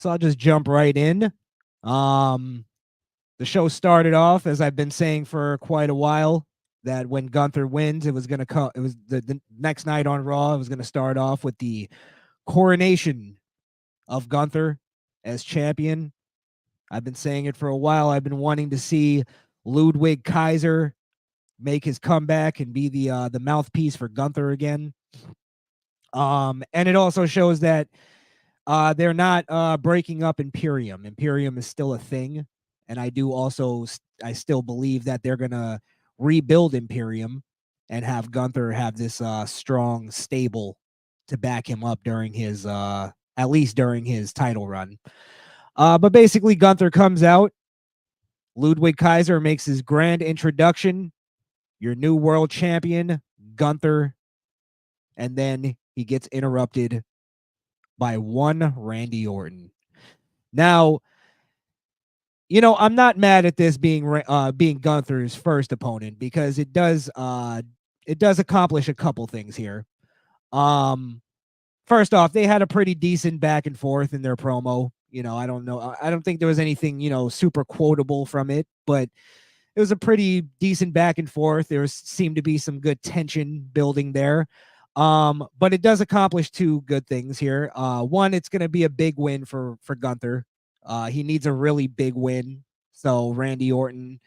So I'll just jump right in. Um, the show started off, as I've been saying for quite a while, that when Gunther wins, it was gonna come. It was the next night on Raw. It was gonna start off with the coronation of Gunther as champion. I've been saying it for a while. I've been wanting to see Ludwig Kaiser make his comeback and be the mouthpiece for Gunther again. And it also shows that they're not breaking up Imperium. Imperium is still a thing, and I still believe that they're gonna rebuild Imperium and have Gunther have this strong stable to back him up during his at least during his title run. But basically, Gunther comes out. Ludwig Kaiser makes his grand introduction. Your new world champion, Gunther, and then he gets interrupted by one Randy Orton. Now, I'm not mad at this being Gunther's first opponent because it does accomplish a couple things here. First off, they had a pretty decent back and forth in their promo. I don't know. I don't think there was anything, super quotable from it, but it was a pretty decent back and forth. Seemed to be some good tension building there. But it does accomplish two good things here. One, it's going to be a big win for Gunther. He needs a really big win. So Randy Orton,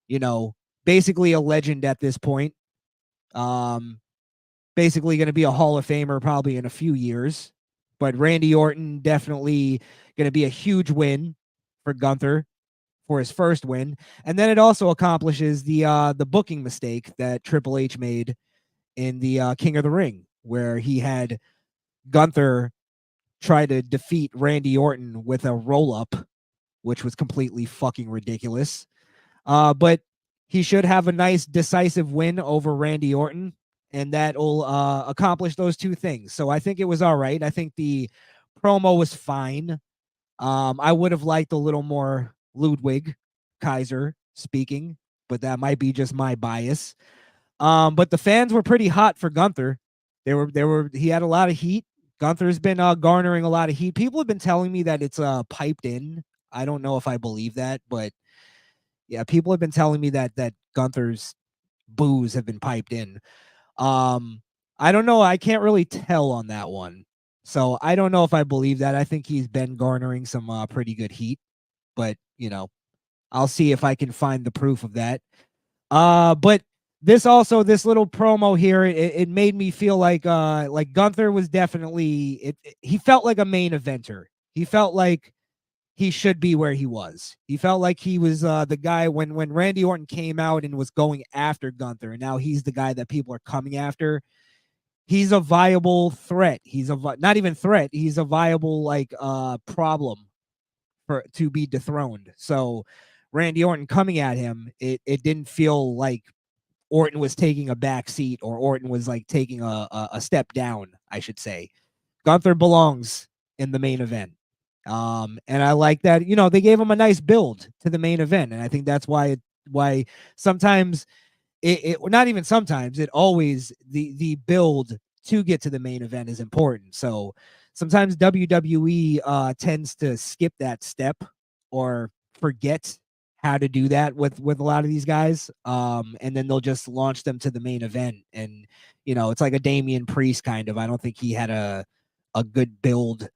you know, basically a legend at this point. Basically going to be a Hall of Famer probably in a few years. But Randy Orton definitely going to be a huge win for Gunther for his first win. And then it also accomplishes the booking mistake that Triple H made in the King of the Ring, where he had Gunther try to defeat Randy Orton with a roll up, which was completely fucking ridiculous. But he should have a nice decisive win over Randy Orton, and that'll accomplish those two things. So I think it was all right. I think the promo was fine. I would have liked a little more Ludwig Kaiser speaking, but that might be just my bias. But the fans were pretty hot for Gunther. He had a lot of heat. Gunther's been garnering a lot of heat. People have been telling me that it's piped in. I don't know if I believe that, but yeah, people have been telling me that Gunther's boos have been piped in. I don't know. I can't really tell on that one. So I don't know if I believe that. I think he's been garnering some pretty good heat, but I'll see if I can find the proof of that. But this little promo here, it made me feel like Gunther was definitely he felt like a main eventer. He felt like he should be where he was. He felt like he was the guy when Randy Orton came out and was going after Gunther, and now he's the guy that people are coming after. He's a viable threat. He's not even threat. He's a viable problem to be dethroned. So Randy Orton coming at him, it didn't feel like Orton was taking a back seat or Orton was like taking a step down, I should say. Gunther belongs in the main event. And I like that, they gave him a nice build to the main event. And I think that's why sometimes not even sometimes, it always the build to get to the main event is important. So sometimes WWE tends to skip that step or forget how to do that with a lot of these guys. And then they'll just launch them to the main event. And, it's like a Damian Priest kind of. I don't think he had a good build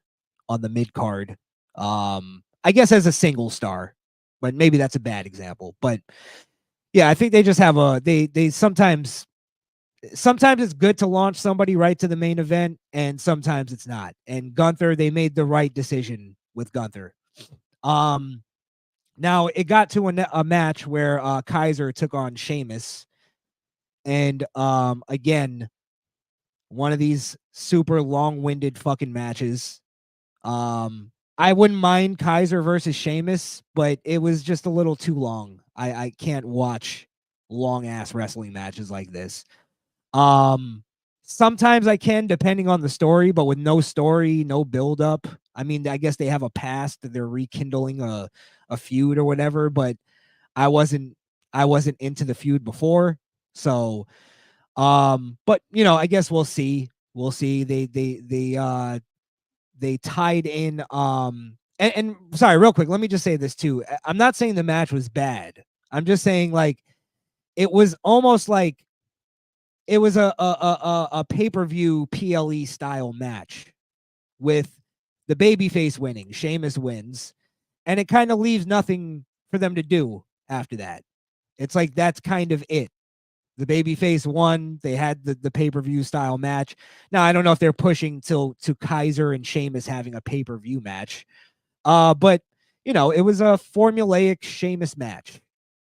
on the mid card. I guess as a single star, but maybe that's a bad example. But yeah, I think they just have they sometimes it's good to launch somebody right to the main event, and sometimes it's not. And Gunther, they made the right decision with Gunther. Now it got to a match where Kaiser took on Sheamus, and again, one of these super long-winded fucking matches. I wouldn't mind Kaiser versus Sheamus, but it was just a little too long. I can't watch long ass wrestling matches like this. Sometimes I can, depending on the story, but with no story, no build up. I mean, I guess they have a past that they're rekindling a feud or whatever, but I wasn't into the feud before. So but I guess we'll see. We'll see. They tied in and sorry, real quick, let me just say this too. I'm not saying the match was bad. I'm just saying like it was almost like it was a pay-per-view PLE style match with the babyface winning. Sheamus wins, and it kind of leaves nothing for them to do after that. It's like that's kind of it. The babyface won. They had the pay-per-view style match. Now I don't know if they're pushing to Kaiser and Sheamus having a pay-per-view match. But it was a formulaic Sheamus match.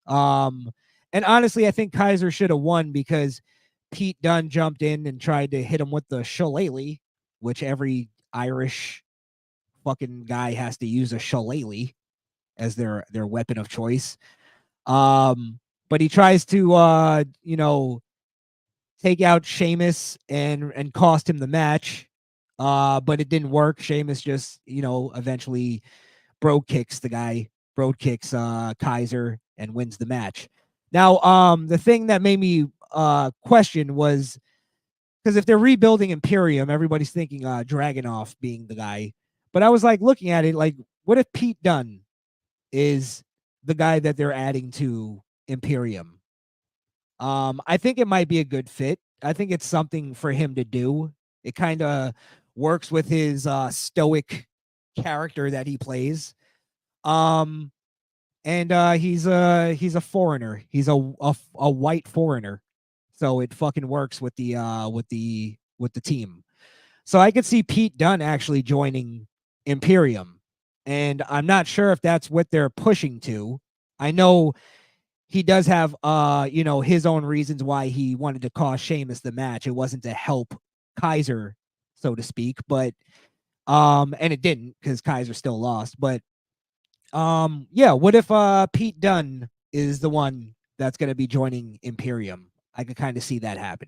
And honestly, I think Kaiser should have won because Pete Dunne jumped in and tried to hit him with the shillelagh, which every Irish fucking guy has to use a shillelagh as their weapon of choice. But he tries to take out Sheamus and cost him the match. But it didn't work. Sheamus just, eventually bro kicks the guy, bro kicks Kaiser and wins the match. Now, the thing that made me question was because if they're rebuilding Imperium, everybody's thinking Dragunov being the guy. But I was like looking at it like, what if Pete Dunne is the guy that they're adding to Imperium? I think it might be a good fit. I think it's something for him to do. It kind of works with his stoic character that he plays. And he's a foreigner. He's a white foreigner, so it fucking works with the team. So I could see Pete Dunne actually joining Imperium, and I'm not sure if that's what they're pushing to. I know he does have his own reasons why he wanted to cost Sheamus the match. It wasn't to help Kaiser, so to speak, but and it didn't because Kaiser still lost. But yeah, what if Pete Dunne is the one that's going to be joining Imperium? I could kind of see that happening.